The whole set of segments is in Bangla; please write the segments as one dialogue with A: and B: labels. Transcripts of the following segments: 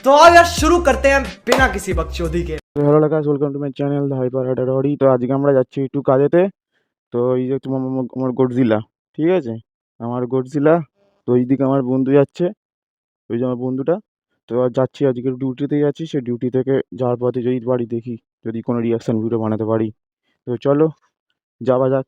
A: तो आओ यार शुरू करते हैं बिना किसी बकचोदी के।
B: Hello guys, welcome to my channel the hyper rider Audi. তো আজকে আমরা যাচ্ছি একটু কাজেতে। তো এই যে তোমার আমার গডজিলা, ঠিক আছে, আমার গডজিলা। তো এইদিকে আমার বন্ধু যাচ্ছে, ওই যে আমার বন্ধুটা। তো আর যাচ্ছি, আজকে ডিউটিতে যাচ্ছি। সে ডিউটি থেকে যাওয়ার পথে যদি বাড়ি দেখি যদি কোনো রিয়াকশান ভিডিও বানাতে পারি। তো চলো যাওয়া যাক।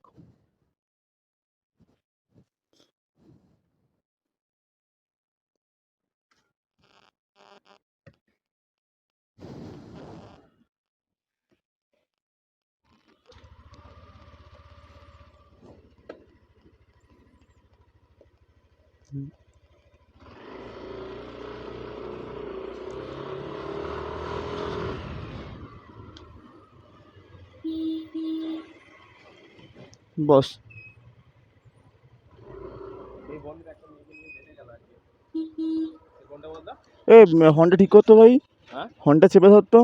B: বস এ হর্নটা ঠিক করতো ভাই, হর্নটা চেপে ধরতো।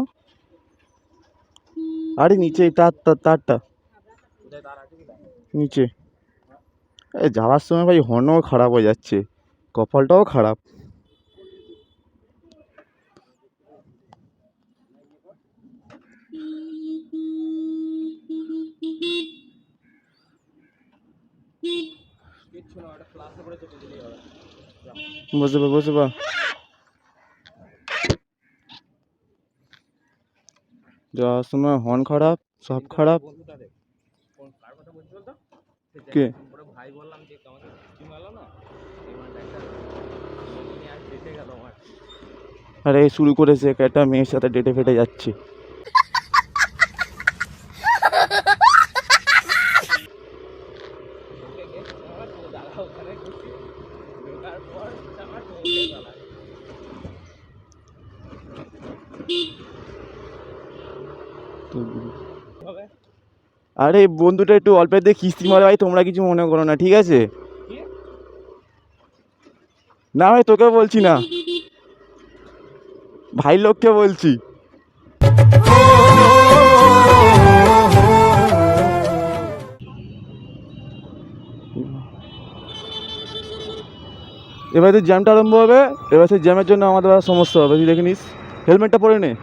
B: আরে নিচে তারটা নিচে। যাওয়ার সময় ভাই হর্নও খারাপ হয়ে যাচ্ছে, কপালটাও খারাপ। বসে বা যাওয়ার সময় হর্ন খারাপ, সব খারাপ। কে আরে শুরু করেছে একটা মেয়ের সাথে ডেটে ফেটে যাচ্ছে। আরে বন্ধুটা একটু অল্পেতে কিস্তি মারে ভাই, তোমরা কিছু মনে করো না, ঠিক আছে? না ভাই তোকে বলছি না, ভাই লোককে বলছি। এবার তো জ্যামটা আরম্ভ হবে, এবার সেই জ্যামের জন্য আমাদের সমস্যা হবে। তুই দেখে নিস, হেলমেটটা পরে নে।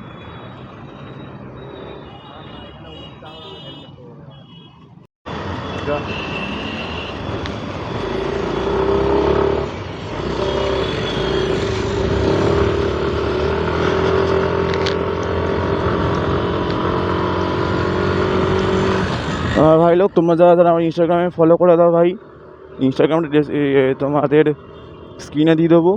B: ভাই লোক, তোমরা যারা যারা আমার ইনস্টাগ্রামে ফলো করে দাও ভাই, ইনস্টাগ্রামটা তোমাদের স্ক্রিনে দিয়ে দেবো।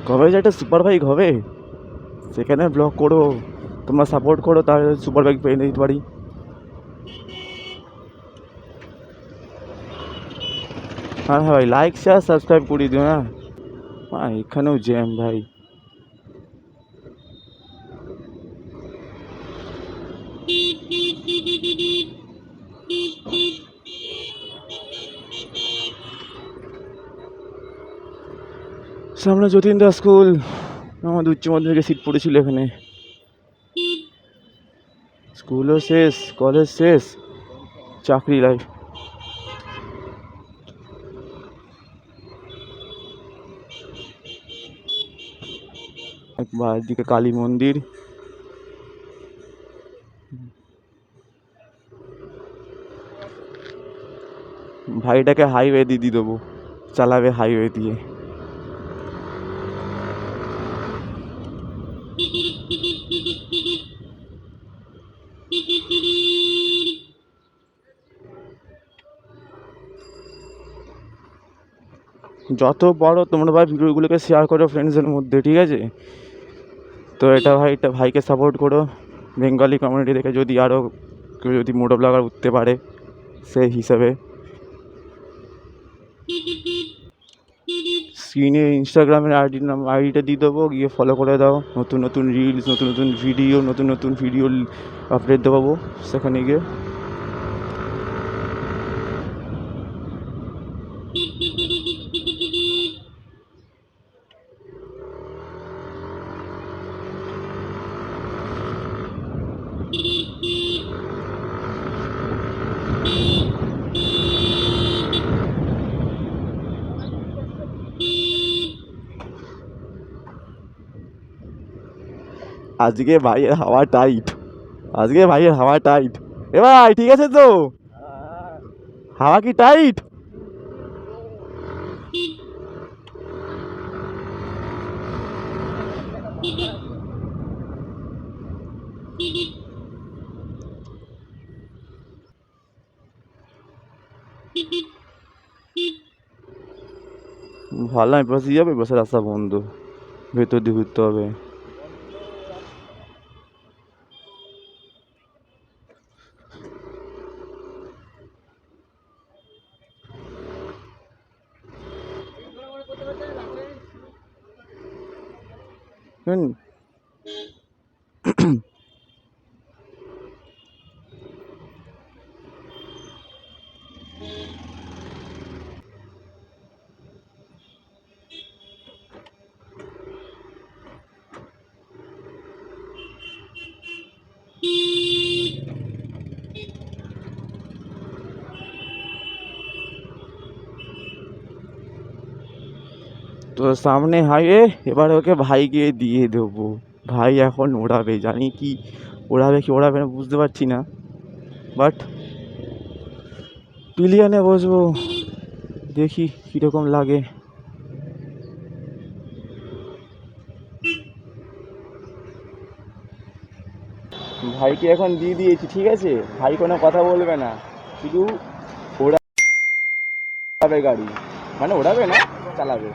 B: কবে যে একটা সুপার বাইক হবে সেখানে ব্লগ করো, তোমরা সাপোর্ট করো, তাহলে সুপার বাইক পেয়ে নিতে পারি। হ্যাঁ হ্যাঁ ভাই, লাইক শেয়ার সাবস্ক্রাইব করে দিও। হ্যাঁ এখানেও জ্যাম ভাই। সামনে যতীন্দ্র স্কুল, আমাদের উচ্চ মাধ্যমিকের সিট পড়েছিল এখানে। স্কুলও শেষ, কলেজ শেষ, চাকরি লাইফ। একদিকে কালী মন্দির, ভাইটাকে হাইওয়ে দিয়ে দেবো, চালাবে হাইওয়ে দিয়ে। যত বড় তোমরা ভাই ভিডিওগুলোকে শেয়ার করো ফ্রেন্ডসদের মধ্যে, ঠিক আছে? তো এটা ভাইকে সাপোর্ট করো। বেঙ্গলি কমিউনিটি থেকে যদি আরও কেউ যদি মোটো ব্লগার উঠতে পারে সেই হিসাবে। স্ক্রিনে ইনস্টাগ্রামের আইডিটা দিয়ে দেবো, গিয়ে ফলো করে দাও। নতুন নতুন রিলস, নতুন নতুন ভিডিও আপডেট দেবো সেখানে গিয়ে। আজকে ভাইয়ের হাওয়া টাইট, আজকে ভাইয়ের হাওয়া টাইট। এ ভাই ঠিক আছে তো, হাওয়া কি টাইট? ভালো আমি পাশে যাবে, পাশে রাস্তা বন্ধ, ভেতর দিয়ে ঘুরতে হবে। হুম। তো সামনে হাইওয়ে, এবার ওকে ভাইকে দিয়ে দেবো। ভাই এখন ওড়াবে, জানি কি ওড়াবে কি ওড়াবে না বুঝতে পারছি না, বাট পিলিয়নে বসবো, দেখি কীরকম লাগে। ভাইকে এখন দিয়ে দিয়েছি, ঠিক আছে? ভাই কোনো কথা বলবে না, শুধু ওড়াবে গাড়ি, মানে ওড়াবে না, চালাবে।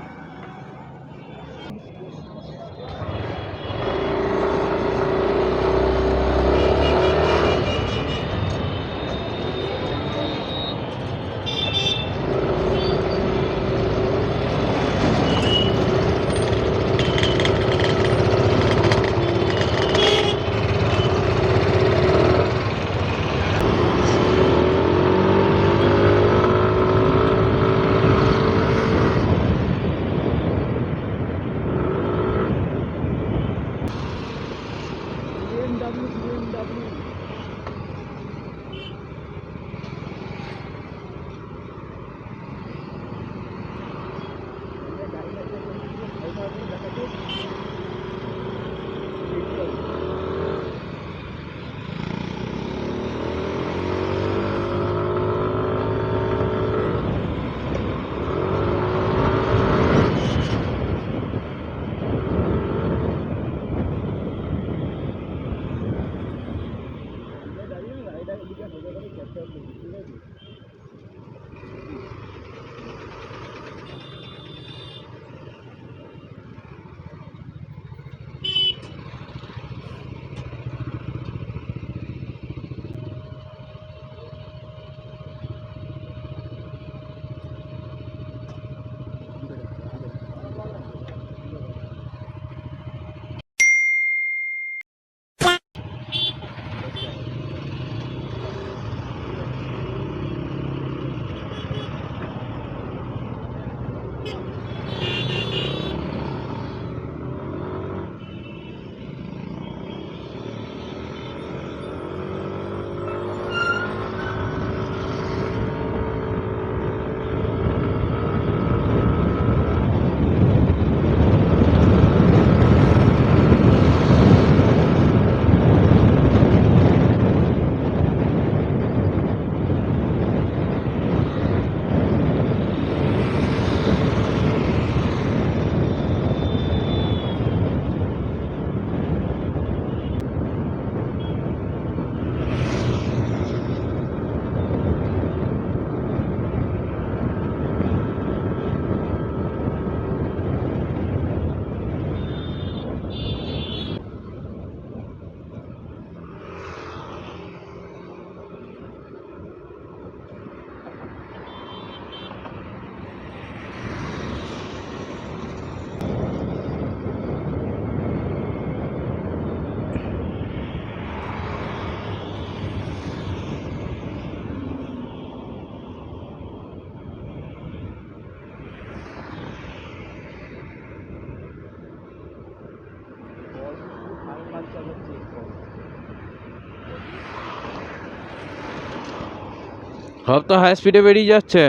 C: সব তো হাই স্পিডে বেরিয়ে যাচ্ছে।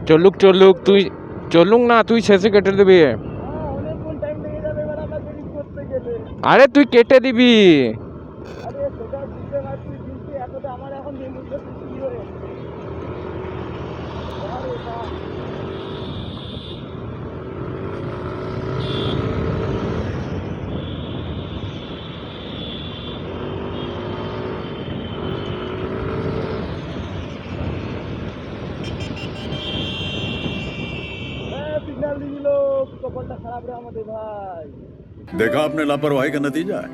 C: চলুক চলুক, তুই চলুক না, তুই শেষে কেটে দিবি।
B: অনেকক্ষণ টাইম লেগে যাবে এবার আমাকে এডিট করতে গেলে।
C: আরে তুই কেটে দিবি।
B: আরে সেটা বুঝতে পারছি, কিন্তু এতটা আমার এখন মেমোরিটা কি হয়ে আরে বাহ। सिग्नल दी लोग कपड़ा खराब रहा हमारे भाई।
D: देखा आपने लापरवाही का नतीजा है।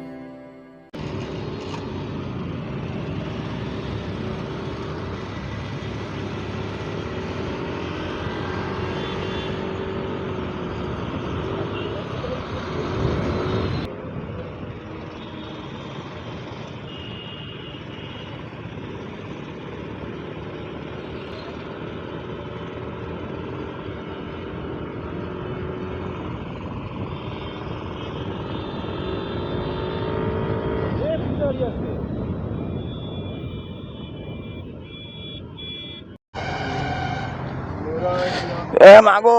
B: ए मागो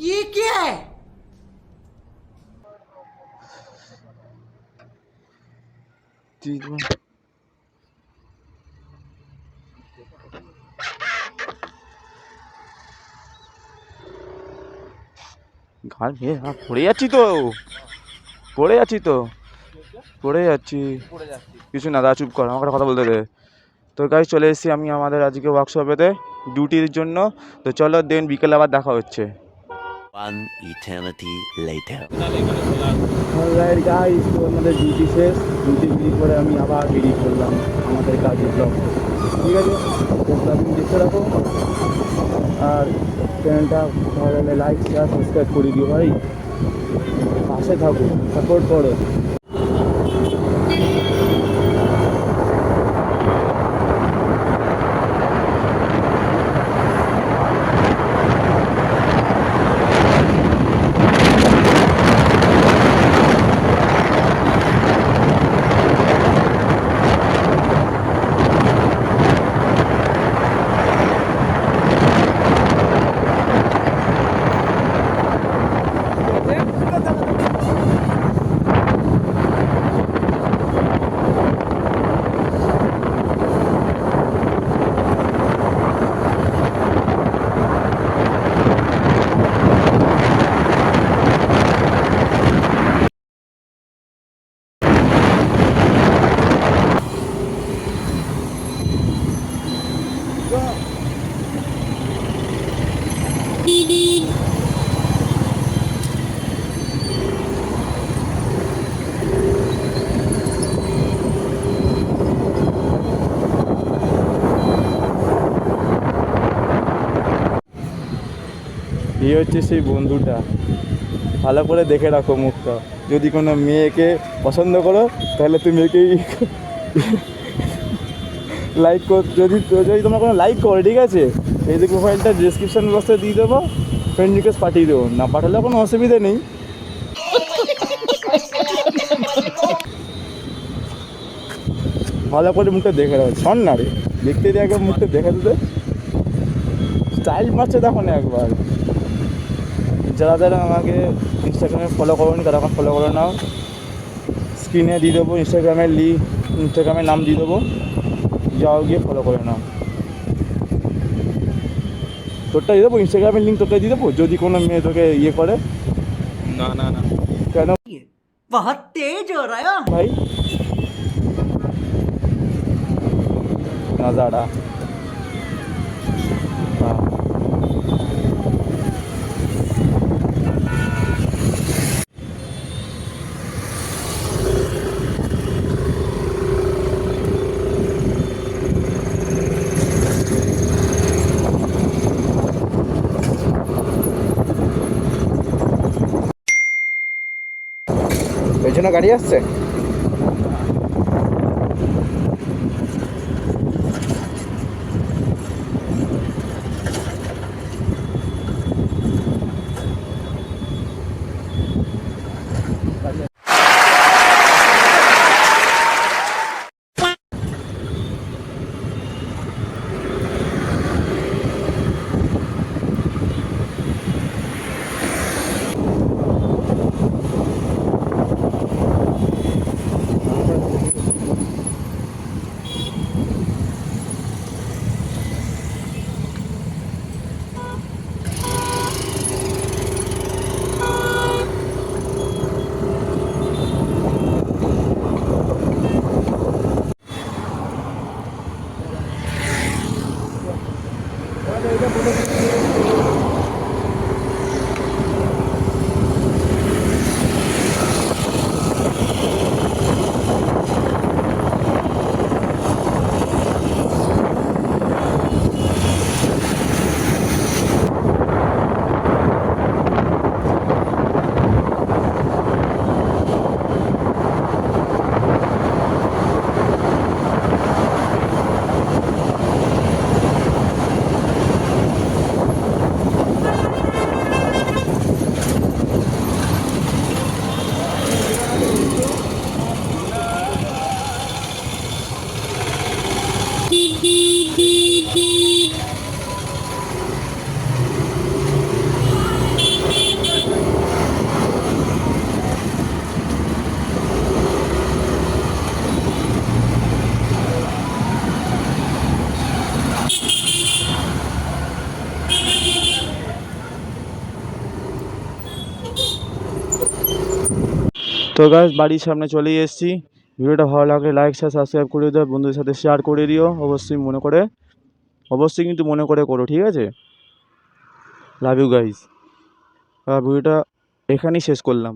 A: ये क्या है?
B: ঘাড় ভেঙে পড়ে যাচ্ছি তো, পড়ে যাচ্ছি তো, পড়ে যাচ্ছি। কিছু না, দাদা চুপ কর, আমার একটা কথা বলতে দে। তো গাইস চলে এসেছি আমি আমাদের আজকে ওয়ার্কশপেতে ডিউটির জন্য। তো চলো দেন বিকেলে আবার দেখা হচ্ছে।
E: One eternity later.
B: Alright guys, তো আমাদের ডিউটি শেষ। ডিউটি করে আমি আবার বেরিয়ে পড়লাম আমাদের কাজের ব্লগ। ঠিক আছে, তো আপনি দেখতে রাখো, আর চ্যানেলটা ভালো লাগলে লাইক শেয়ার সাবস্ক্রাইব করে দিও ভাই, পাশে থাকো, সাপোর্ট করো। এই হচ্ছে সেই বন্ধুটা, ভালো করে দেখে রাখো মুখটা। যদি কোনো মেয়েকে পছন্দ করো তাহলে তুমি মেয়েকেই লাইক কর। যদি যদি তোমরা কোনো লাইক করো, ঠিক আছে, এই যে প্রোফাইলটা ডিসক্রিপশন বক্সে দিয়ে দেবো, ফ্রেন্ড রিকোয়েস্ট পাঠিয়ে দেবো, না পাঠালে কোনো অসুবিধা নেই। ভালো করে মুখটা দেখে রাখো, শোন না রে, দেখতে দিয়ে একবার মুখটা দেখে দিতে, স্টাইল মারছে দেখো না একবার। যারা যারা আমাকে ইনস্টাগ্রামে ফলো করুন তারা এখন ফলো করে নাও, স্ক্রিনে দিয়ে দেবো ইনস্টাগ্রামের নাম দিয়ে দেবো, যাও গিয়ে ফলো করে নাও। তোরটা দিয়ে দেবো, ইনস্টাগ্রামের লিঙ্ক তোরটা দিয়ে দেবো, যদি কোনো মেয়ে তোকে ইয়ে করে।
C: না না না,
B: কেন
A: बहुत तेज हो रहा है।
B: ভাই? नज़ारा हाँ। পেছনে গাড়ি আসছে। তো গাইস বাড়ির সামনে চলেই এসেছি। ভিডিওটা ভালো লাগলে লাইক শেয়ার সাবস্ক্রাইব করে দাও, বন্ধুদের সাথে শেয়ার করে দিও অবশ্যই কিন্তু মনে করে করো, ঠিক আছে? Love you guys. ভিডিওটা এখানেই শেষ করলাম।